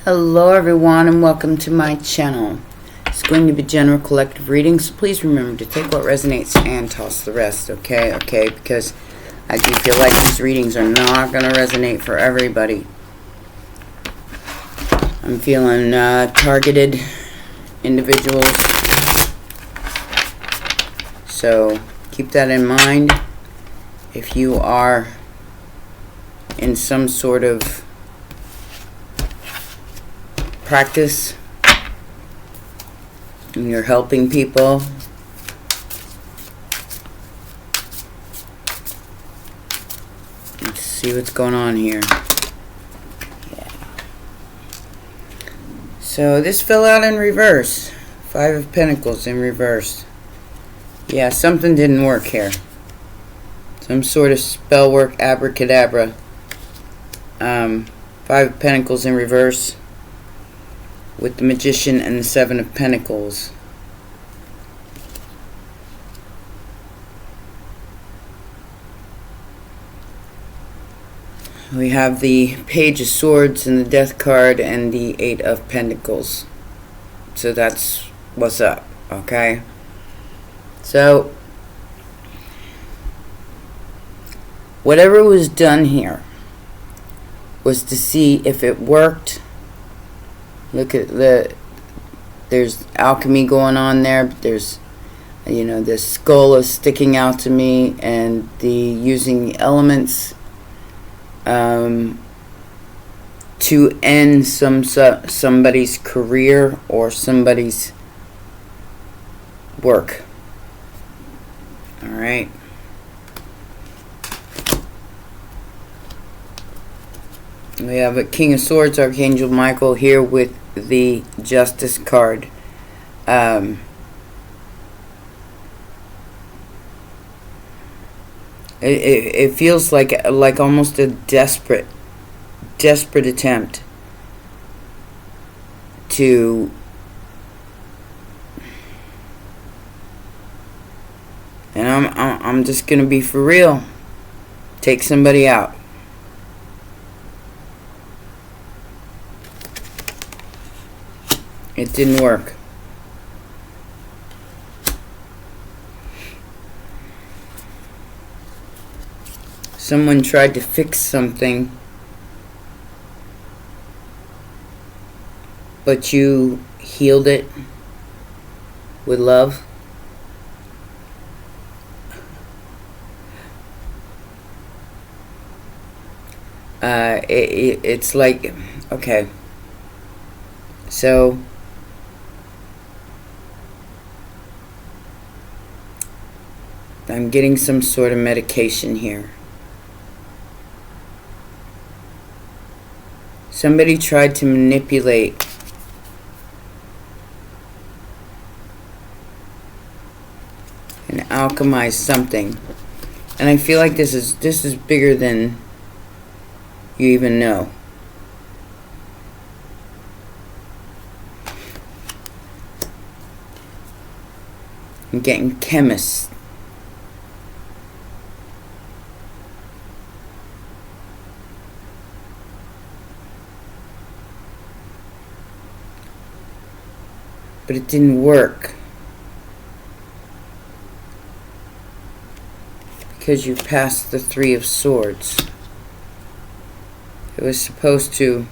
Hello everyone and welcome to my channel. It's going to be general collective readings, so please remember to take what resonates and toss the rest, okay? Because I do feel like these readings are not going to resonate for everybody. I'm feeling targeted individuals, so keep that in mind. If you are in some sort of practice and you're helping people, let's see what's going on here. Yeah. So this fell out in reverse. 5 of Pentacles in reverse. Yeah, something didn't work here. Some sort of spell work, abracadabra. 5 of Pentacles in reverse with the Magician and the 7 of Pentacles. We have the Page of Swords and the Death card and the 8 of Pentacles. So that's what's up, okay? So whatever was done here was to see if it worked. Look at there's alchemy going on there, but there's, you know, this skull is sticking out to me, and the using elements to end somebody's career or somebody's work. All right. We have a King of Swords, Archangel Michael, here with the Justice card. It feels like almost a desperate attempt to, and I'm just gonna be for real, take somebody out. It didn't work. Someone tried to fix something, but you healed it with love. It's like, okay, so I'm getting some sort of medication here. Somebody tried to manipulate and alchemize something, and I feel like this is bigger than you even know. I'm getting chemists. But it didn't work because you passed the 3 of Swords. It was supposed to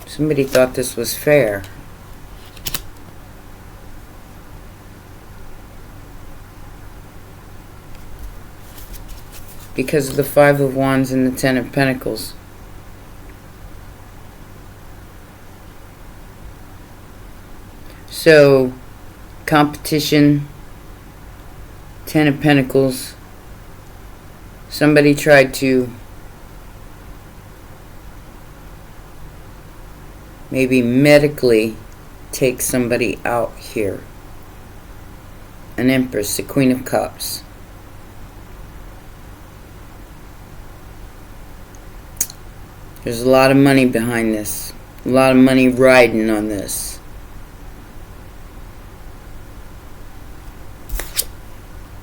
somebody thought this was fair. Because of the 5 of Wands and the 10 of Pentacles. So, competition, 10 of Pentacles. Somebody tried to maybe medically take somebody out here. An Empress, the Queen of Cups. There's a lot of money behind this. A lot of money riding on this.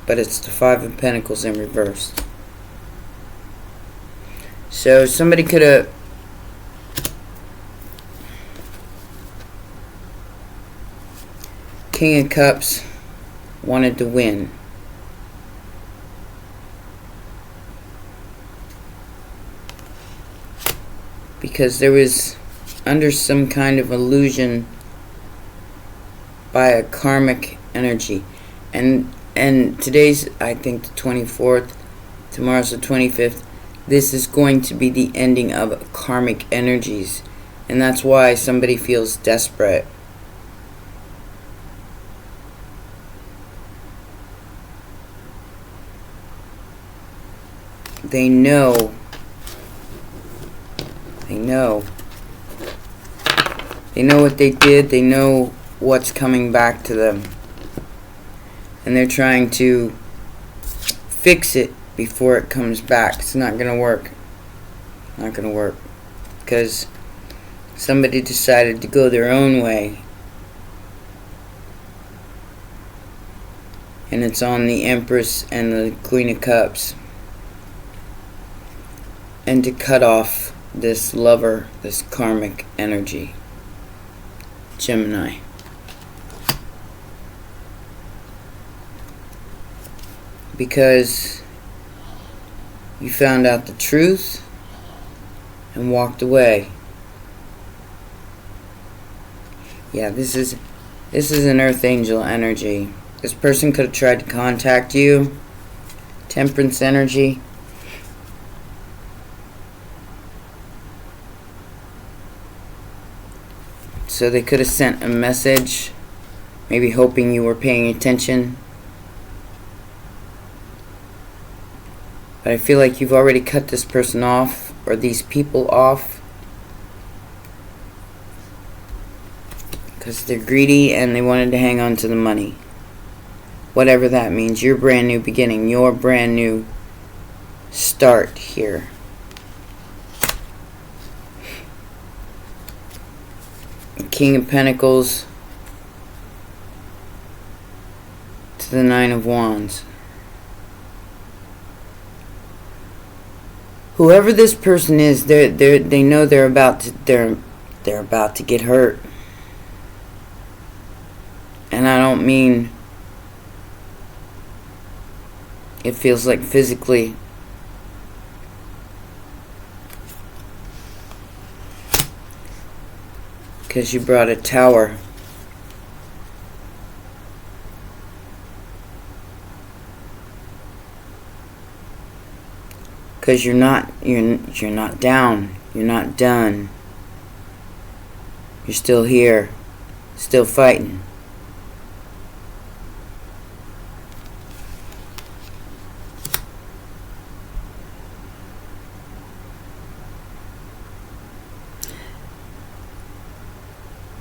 but it's the Five of Pentacles in reverse. So somebody could have King of Cups wanted to win. Because there was under some kind of illusion by a karmic energy. And today's, I think, the 24th. Tomorrow's the 25th. This is going to be the ending of karmic energies. And that's why somebody feels desperate. They know. They know what they did. They know what's coming back to them. And they're trying to fix it before it comes back. It's not going to work. Not going to work. Because somebody decided to go their own way. And it's on the Empress and the Queen of Cups. And to cut off this lover, this karmic energy. Gemini. Because you found out the truth and walked away. Yeah, this is an Earth Angel energy. This person could have tried to contact you. Temperance energy. So they could have sent a message, maybe hoping you were paying attention. But I feel like you've already cut this person off, or these people off. Because they're greedy and they wanted to hang on to the money. Whatever that means. Your brand new beginning. Your brand new start here. King of Pentacles to the Nine of Wands. Whoever this person is, they know they're about to get hurt. And I don't mean it feels like physically. Because you brought a Tower. Because you're not down. You're not done. You're still here. Still fighting.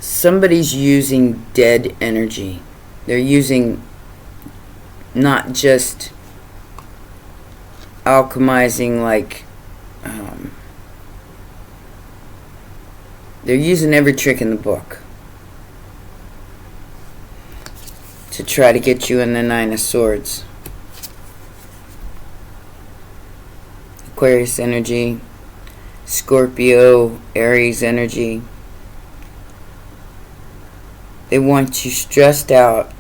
Somebody's using dead energy. They're using not just alchemizing, like they're using every trick in the book to try to get you in the Nine of Swords. Aquarius energy, Scorpio, Aries energy. They want you stressed out.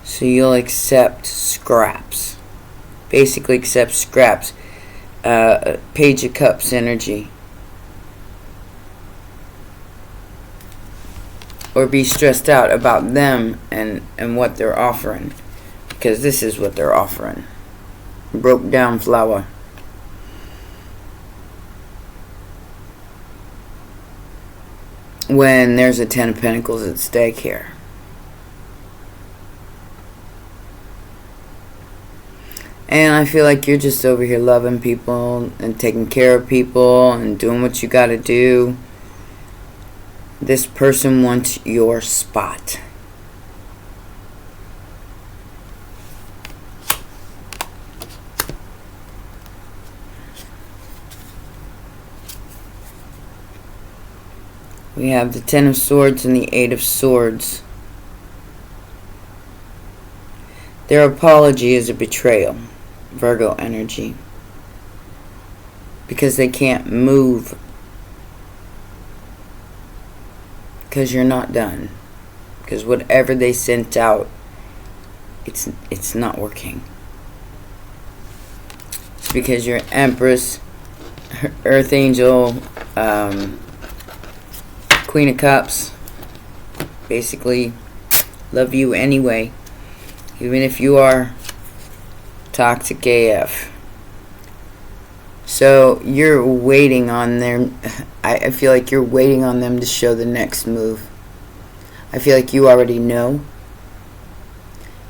So you'll accept scraps. Basically accept scraps. Page of Cups energy. Or be stressed out about them and what they're offering. Because this is what they're offering. Broke down flower. When there's a Ten of Pentacles at stake here. And I feel like you're just over here loving people and taking care of people and doing what you gotta do. This person wants your spot. We have the Ten of Swords and the Eight of Swords. Their apology is a betrayal, Virgo energy, because they can't move, because you're not done, because whatever they sent out, it's not working. It's because your Empress, Earth Angel, Queen of Cups, basically love you anyway, even if you are toxic AF. So you're waiting on them. I feel like you're waiting on them to show the next move. I feel like you already know.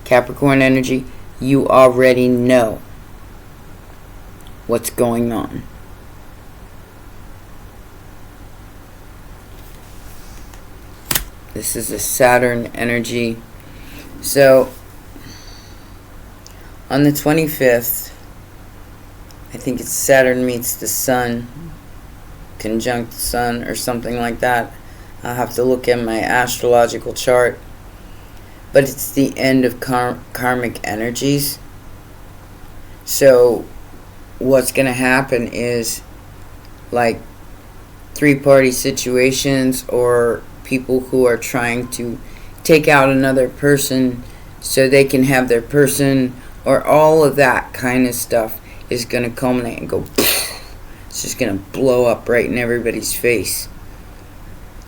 Capricorn energy, you already know what's going on. This is a Saturn energy. So, on the 25th, I think it's Saturn meets the Sun, conjunct the Sun or something like that. I'll have to look at my astrological chart. But it's the end of karmic energies. So, what's going to happen is, like, three-party situations or people who are trying to take out another person so they can have their person, or all of that kind of stuff is going to culminate and go it's just going to blow up right in everybody's face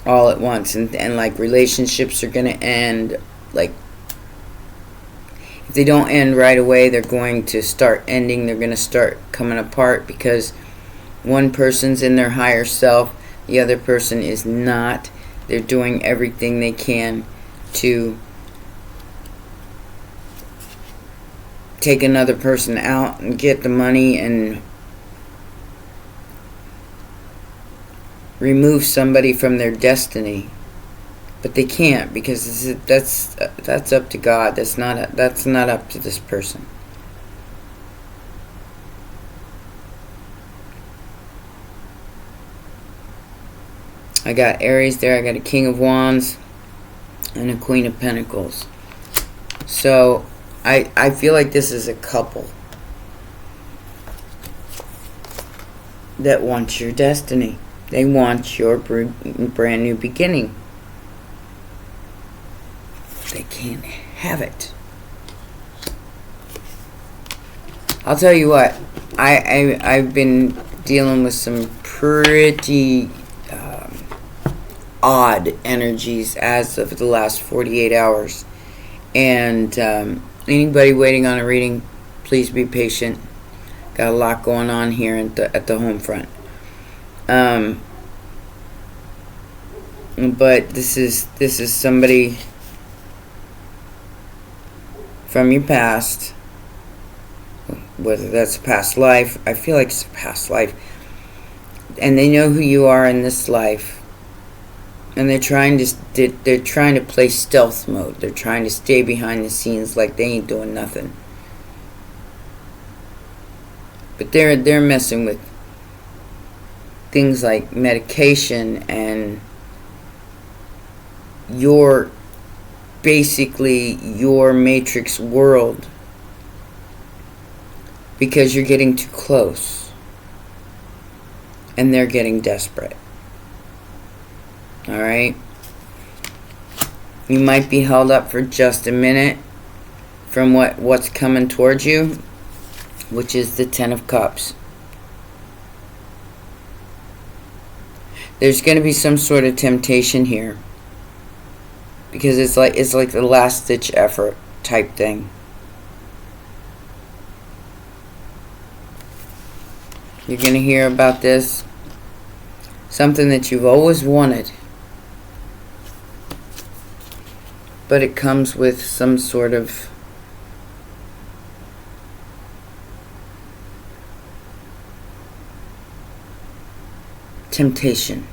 all at once, and like relationships are going to end. Like, if they don't end right away, they're going to start ending. They're going to start coming apart because one person's in their higher self, the other person is not. They're doing everything they can to take another person out and get the money and remove somebody from their destiny. But they can't, because that's up to God. That's not up to this person. I got Aries there. I got a King of Wands and a Queen of Pentacles. So I feel like this is a couple that wants your destiny. They want your brand new beginning. They can't have it. I'll tell you what. I've been dealing with some pretty odd energies as of the last 48 hours. And anybody waiting on a reading, please be patient. Got a lot going on here at the home front. But this is somebody from your past, whether that's a past life. I feel like it's a past life, and they know who you are in this life, and they're trying to play stealth mode. They're trying to stay behind the scenes like they ain't doing nothing. But they're messing with things like medication and basically your matrix world, because you're getting too close and they're getting desperate. Alright? You might be held up for just a minute from what's coming towards you, which is the Ten of Cups. There's going to be some sort of temptation here, because it's like the last ditch effort type thing. You're going to hear about this, something that you've always wanted, but it comes with some sort of temptation.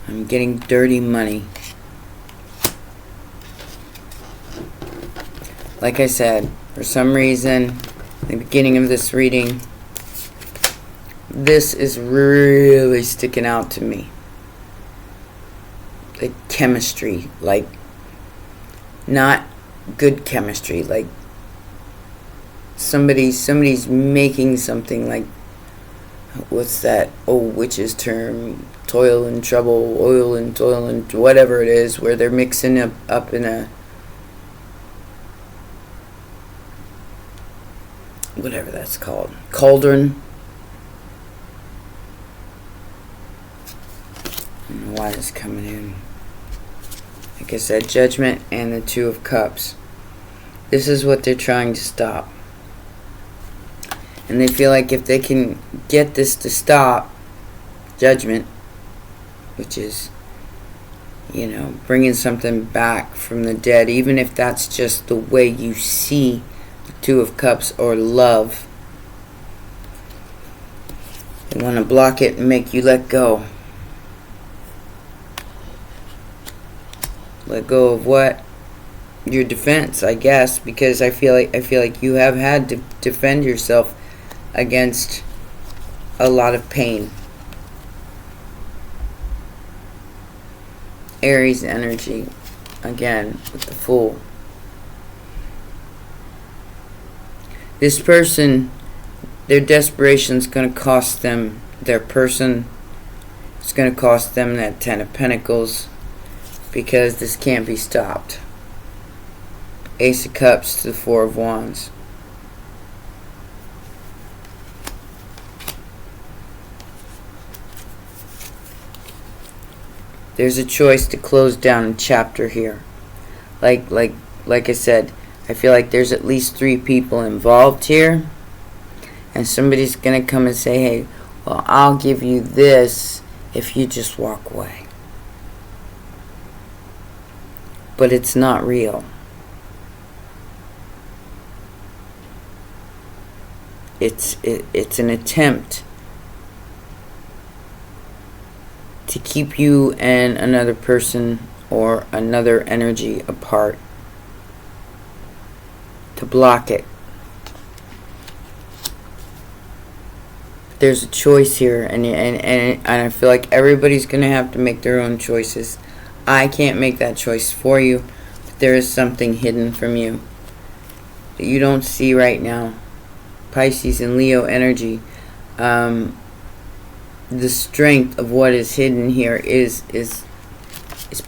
I'm getting dirty money. Like I said, for some reason, in the beginning of this reading, this is really sticking out to me. Like chemistry, like not good chemistry, like somebody's making something, like, what's that old witch's term, toil and trouble, oil and toil and whatever it is, where they're mixing up in a, whatever that's called, cauldron. I don't know why it's coming in. Like I said, Judgment and the Two of Cups. This is what they're trying to stop. And they feel like if they can get this to stop, Judgment, which is, you know, bringing something back from the dead, even if that's just the way you see the Two of Cups or love, they want to block it and make you let go. Let go of what? Your defense, I guess, because I feel like you have had to defend yourself against a lot of pain. Aries energy, again, with the Fool. This person, their desperation is going to cost them their person. It's going to cost them that Ten of Pentacles, because this can't be stopped. Ace of Cups to the Four of Wands. There's a choice to close down a chapter here. Like I said, I feel like there's at least 3 people involved here. And somebody's going to come and say, hey, well, I'll give you this if you just walk away. But it's not real. It's an attempt to keep you and another person or another energy apart, to block it. There's a choice here, and I feel like everybody's going to have to make their own choices. I can't make that choice for you, but there is something hidden from you that you don't see right now. Pisces and Leo energy. The strength of what is hidden here is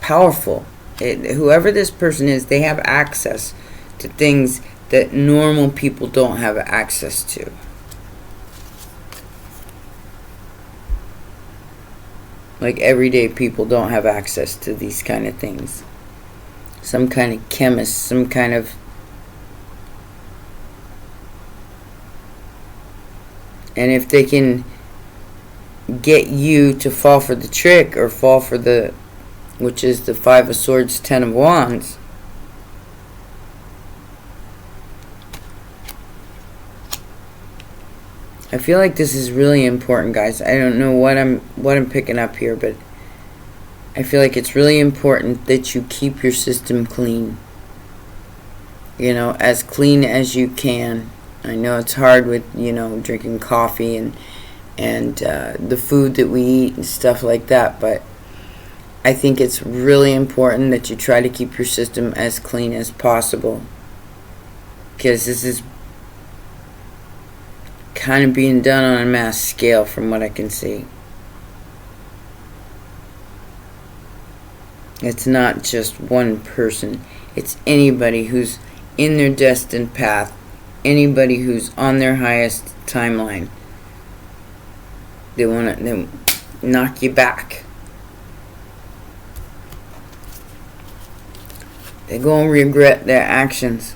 powerful. Whoever this person is, they have access to things that normal people don't have access to. Like everyday people don't have access to these kind of things. Some kind of chemist, some kind of and if they can get you to fall for the trick or fall for the, which is the Five of Swords, Ten of Wands, I feel like this is really important, guys. I don't know what I'm picking up here, but I feel like it's really important that you keep your system clean. You know, as clean as you can. I know it's hard with, you know, drinking coffee and the food that we eat and stuff like that, but I think it's really important that you try to keep your system as clean as possible, because this is kind of being done on a mass scale from what I can see. It's not just one person. It's anybody who's in their destined path, anybody who's on their highest timeline. They want to knock you back. They're going to regret their actions.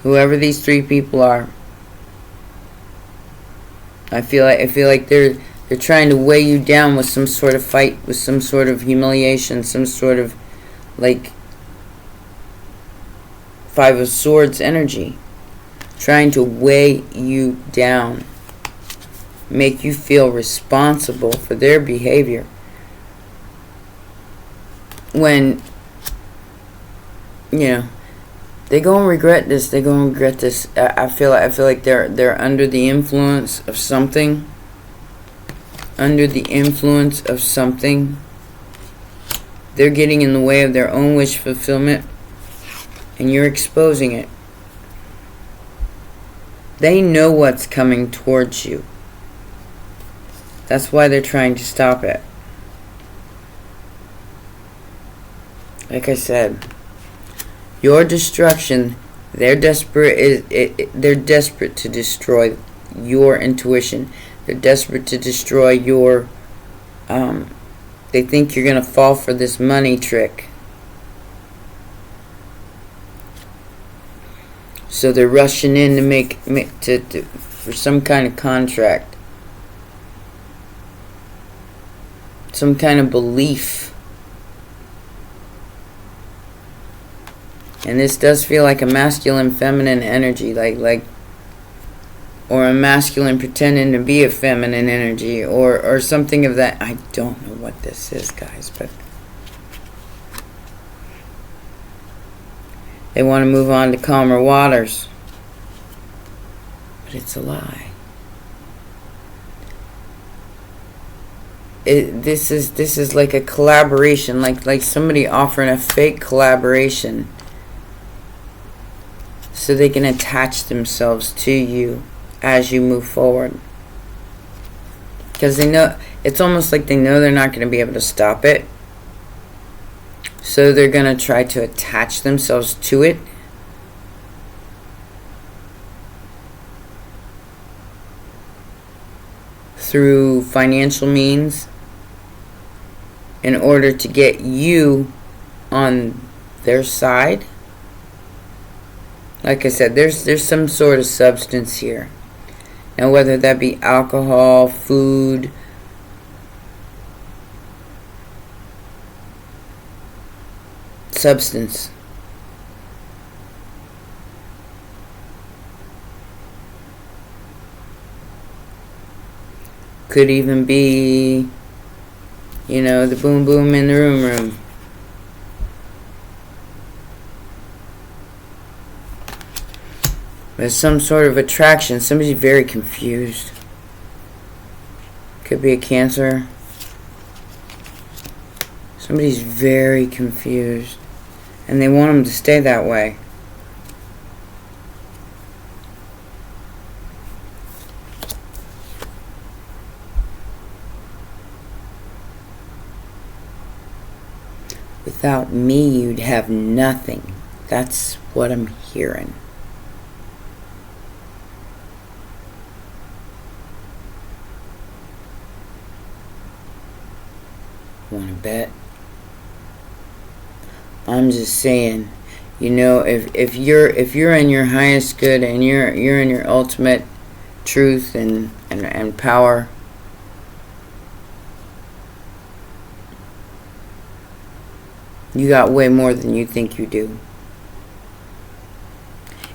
Whoever these 3 people are, I feel like they're trying to weigh you down with some sort of fight, with some sort of humiliation, some sort of like Five of Swords energy, trying to weigh you down, make you feel responsible for their behavior, when, you know, They gonna regret this. They gonna regret this. I feel like they're under the influence of something. Under the influence of something. They're getting in the way of their own wish fulfillment, and you're exposing it. They know what's coming towards you. That's why they're trying to stop it. Like I said, your destruction, they're desperate. They're desperate to destroy your intuition. They're desperate to destroy your. They think you're gonna fall for this money trick. So they're rushing in to make for some kind of contract, some kind of belief. And this does feel like a masculine feminine energy, like or a masculine pretending to be a feminine energy, or something of that. I don't know what this is, guys, but they want to move on to calmer waters. But it's a lie. This is like a collaboration, like somebody offering a fake collaboration so they can attach themselves to you as you move forward. Because they know, it's almost like they know they're not going to be able to stop it. So they're going to try to attach themselves to it. Through financial means. In order to get you on their side. Like I said, there's some sort of substance here. Now whether that be alcohol, food, substance. Could even be, the boom boom in the room. There's some sort of attraction. Somebody's very confused. Could be a Cancer. Somebody's very confused. And they want them to stay that way. Without me, you'd have nothing. That's what I'm hearing. Want to bet? I'm just saying, if you're in your highest good and you're in your ultimate truth and power, you got way more than you think you do.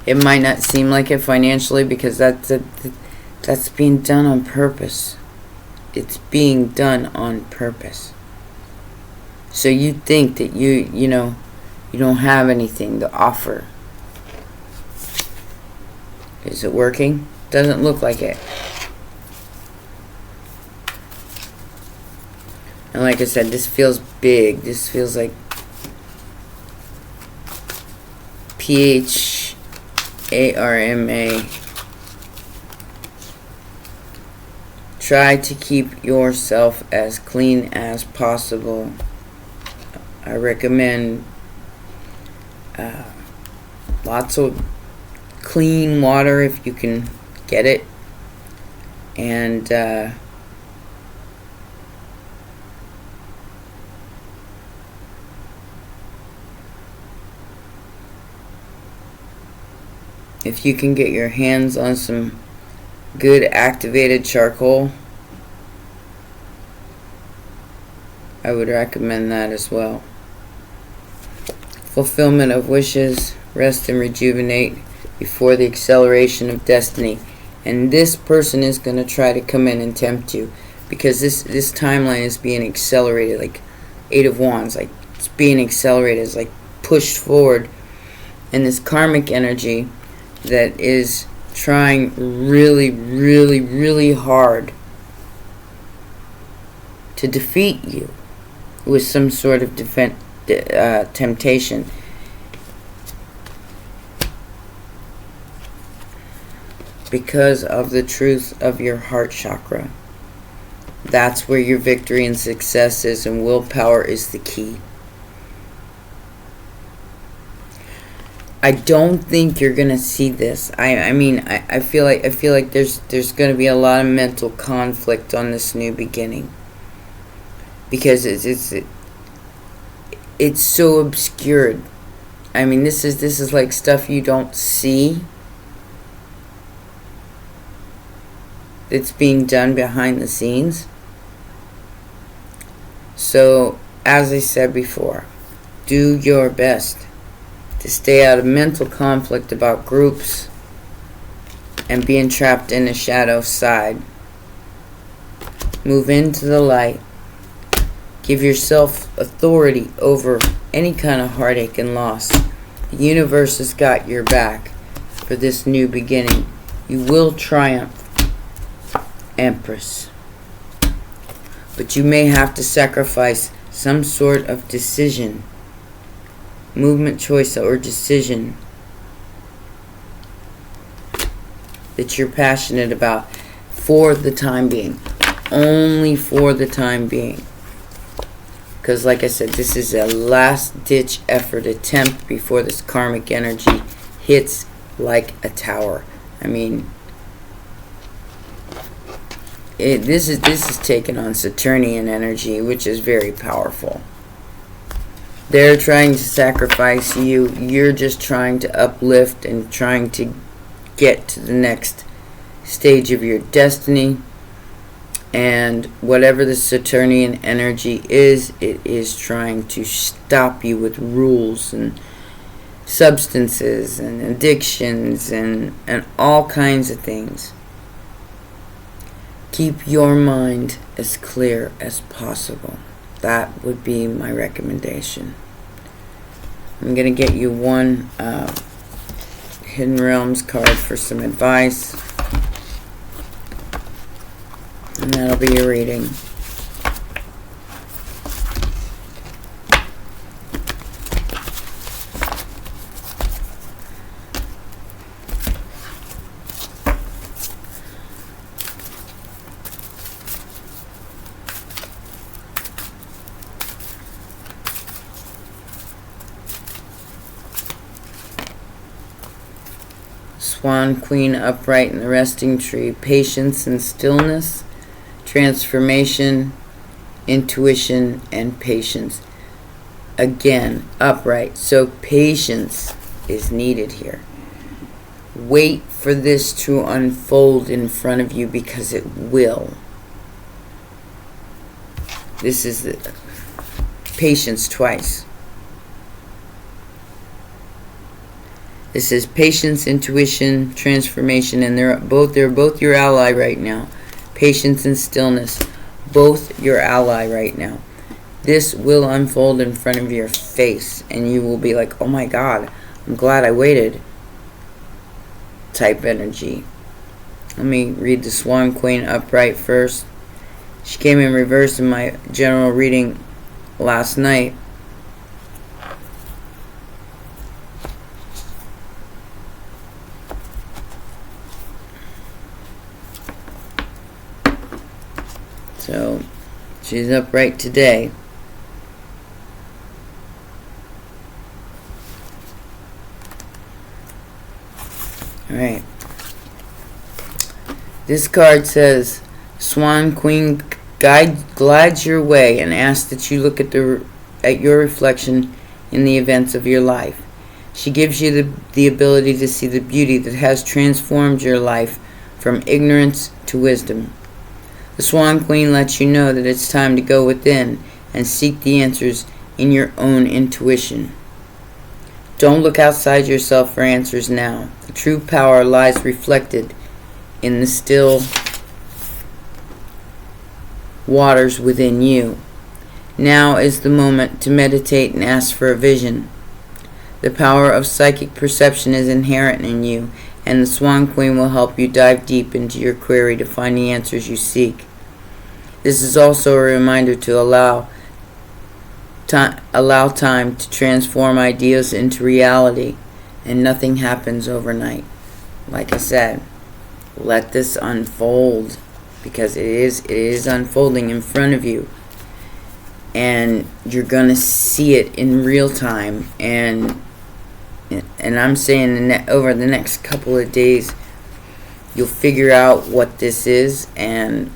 It might not seem like it financially because that's being done on purpose. It's being done on purpose. So you think that you don't have anything to offer. Is it working? Doesn't look like it. And like I said, this feels big. This feels like PHARMA. Try to keep yourself as clean as possible. I recommend lots of clean water if you can get it. And if you can get your hands on some good activated charcoal, I would recommend that as well. Fulfillment of wishes, rest and rejuvenate before the acceleration of destiny. And this person is going to try to come in and tempt you because this timeline is being accelerated, like 8 of Wands, like it's being accelerated, it's like pushed forward. and this karmic energy that is trying really, really, really hard to defeat you with some sort of temptation. Because of the truth of your heart chakra. That's where your victory and success is, and willpower is the key. I don't think you're gonna see this. I feel like there's gonna be a lot of mental conflict on this new beginning, because it's so obscured. I mean, this is like stuff you don't see. It's being done behind the scenes. So, as I said before, do your best to stay out of mental conflict about groups and being trapped in the shadow side. Move into the light. Give yourself authority over any kind of heartache and loss. The universe has got your back for this new beginning. You will triumph, Empress. But you may have to sacrifice some sort of decision, movement, choice, or decision that you're passionate about for the time being. Only for the time being. Because like I said, this is a last-ditch effort attempt before this karmic energy hits like a tower. I mean, this is taking on Saturnian energy, which is very powerful. They're trying to sacrifice you. You're just trying to uplift and trying to get to the next stage of your destiny. And whatever the Saturnian energy is, it is trying to stop you with rules and substances and addictions and all kinds of things. Keep your mind as clear as possible. That would be my recommendation. I'm going to get you one Hidden Realms card for some advice. And that'll be your reading. Swan Queen upright in the resting tree. Patience and stillness. Transformation, intuition, and patience. Again, upright. So patience is needed here. Wait for this to unfold in front of you, because it will. This is the patience twice. This is patience, intuition, transformation, and they're both your ally right now. Patience and stillness, both your ally right now. This will unfold in front of your face, and you will be like, oh my God, I'm glad I waited. Type energy. Let me read the Swan Queen upright first. She came in reverse in my general reading last night. So, she's upright today. Alright. This card says, Swan Queen glides your way and asks that you look at your reflection in the events of your life. She gives you the ability to see the beauty that has transformed your life from ignorance to wisdom. The Swan Queen lets you know that it's time to go within and seek the answers in your own intuition. Don't look outside yourself for answers now. The true power lies reflected in the still waters within you. Now is the moment to meditate and ask for a vision. The power of psychic perception is inherent in you, and the Swan Queen will help you dive deep into your query to find the answers you seek. This is also a reminder to allow time to transform ideas into reality, and nothing happens overnight. Like I said, let this unfold, because it is unfolding in front of you, and you're gonna see it in real time. And I'm saying over the next couple of days, you'll figure out what this is and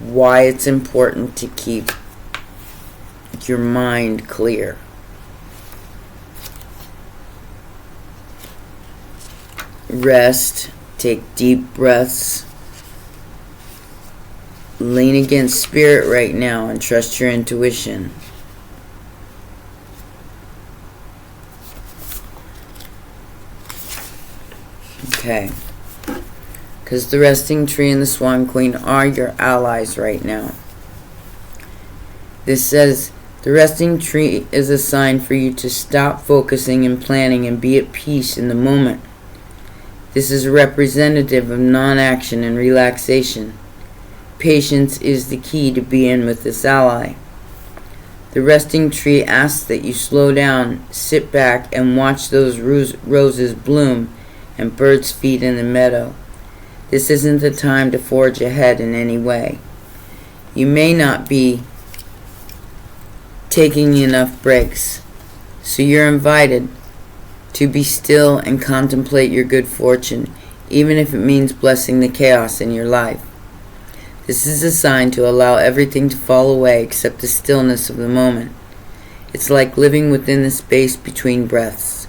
why it's important to keep your mind clear. Rest, take deep breaths, lean against spirit right now and trust your intuition. Okay, because the resting tree and the Swan Queen are your allies right now. This says the resting tree is a sign for you to stop focusing and planning and be at peace in the moment. This is representative of non-action and relaxation. Patience is the key to being with this ally. The resting tree asks that you slow down, sit back, and watch those roses bloom and birds feed in the meadow. This isn't the time to forge ahead in any way. You may not be taking enough breaks, so you're invited to be still and contemplate your good fortune, even if it means blessing the chaos in your life. This is a sign to allow everything to fall away except the stillness of the moment. It's like living within the space between breaths.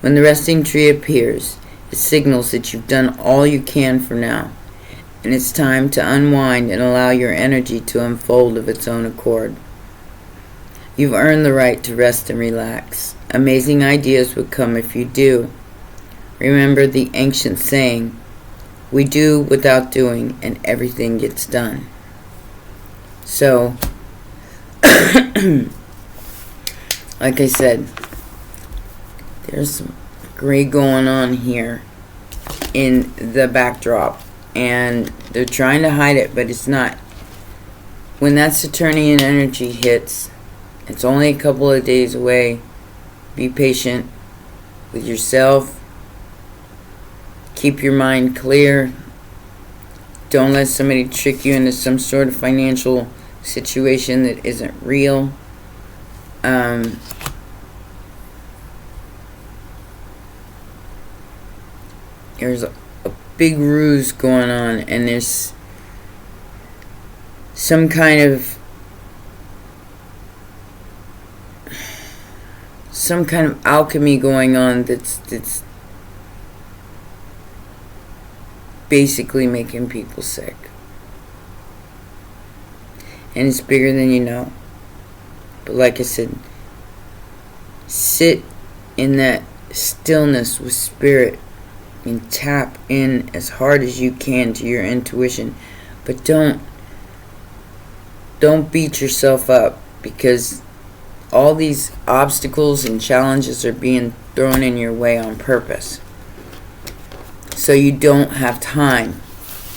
When the resting tree appears, it signals that you've done all you can for now, and it's time to unwind and allow your energy to unfold of its own accord. You've earned the right to rest and relax. Amazing ideas would come if you do. Remember the ancient saying, we do without doing, and everything gets done. So, like I said, there's some gray going on here in the backdrop, and they're trying to hide it, but it's not. When that Saturnian energy hits, it's only a couple of days away. Be patient with yourself. Keep your mind clear. Don't let somebody trick you into some sort of financial situation that isn't real. There's a big ruse going on, and there's some kind of alchemy going on that's basically making people sick. And it's bigger than you know. But like I said, sit in that stillness with spirit and tap in as hard as you can to your intuition. But don't beat yourself up, because all these obstacles and challenges are being thrown in your way on purpose. So you don't have time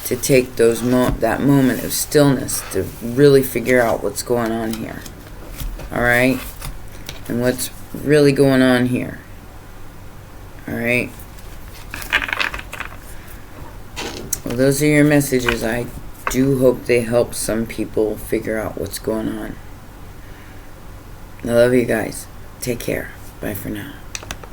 to take that moment of stillness to really figure out what's going on here. Alright? And what's really going on here. Alright? Well, those are your messages. I do hope they help some people figure out what's going on. I love you guys. Take care. Bye for now.